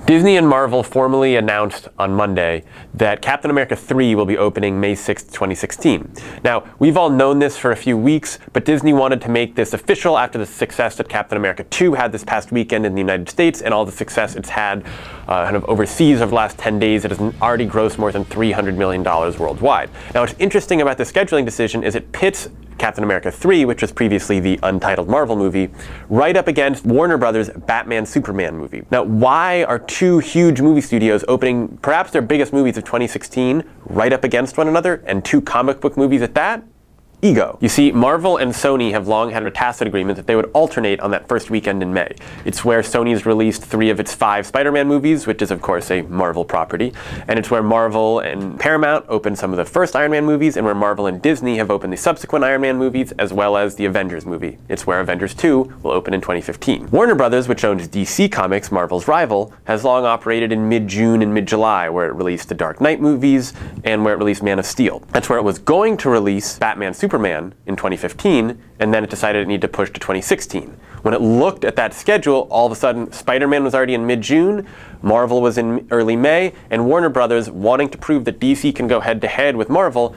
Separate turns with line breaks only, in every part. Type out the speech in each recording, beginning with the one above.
Disney and Marvel formally announced on Monday that Captain America 3 will be opening May 6, 2016. Now, we've all known this for a few weeks, but Disney wanted to make this official after the success that Captain America 2 had this past weekend in the United States and all the success it's had kind of overseas over the last 10 days. It has already grossed more than $300 million worldwide. Now, what's interesting about this scheduling decision is it pits Captain America 3, which was previously the untitled Marvel movie, right up against Warner Brothers' Batman Superman movie. Now, why are two huge movie studios opening perhaps their biggest movies of 2016 right up against one another, and two comic book movies at that? Ego. You see, Marvel and Sony have long had a tacit agreement that they would alternate on that first weekend in May. It's where Sony's released 3 of its 5 Spider-Man movies, which is of course a Marvel property, and it's where Marvel and Paramount opened some of the first Iron Man movies, and where Marvel and Disney have opened the subsequent Iron Man movies, as well as the Avengers movie. It's where Avengers 2 will open in 2015. Warner Brothers, which owns DC Comics, Marvel's rival, has long operated in mid-June and mid-July, where it released the Dark Knight movies, and where it released Man of Steel. That's where it was going to release Batman Superman in 2015, and then it decided it needed to push to 2016. When it looked at that schedule, all of a sudden Spider-Man was already in mid-June, Marvel was in early May, and Warner Brothers, wanting to prove that DC can go head-to-head with Marvel,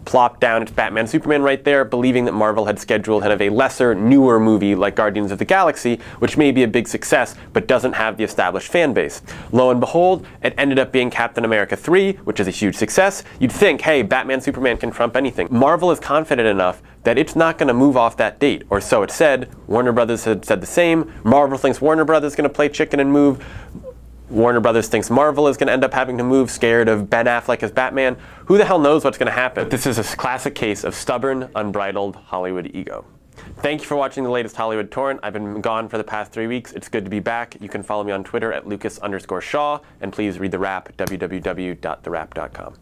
plopped down its Batman Superman right there, believing that Marvel had scheduled kind of a lesser, newer movie like Guardians of the Galaxy, which may be a big success, but doesn't have the established fan base. Lo and behold, it ended up being Captain America 3, which is a huge success. You'd think, hey, Batman Superman can trump anything. Marvel is confident enough that it's not going to move off that date, or so it said. Warner Brothers had said the same. Marvel thinks Warner Brothers is going to play chicken and move. Warner Brothers thinks Marvel is going to end up having to move, scared of Ben Affleck as Batman. Who the hell knows what's going to happen? But this is a classic case of stubborn, unbridled Hollywood ego. Thank you for watching the latest Hollywood Torrent. I've been gone for the past 3 weeks. It's good to be back. You can follow me on Twitter at Lucas_Shaw, and please read The Wrap, www.thewrap.com.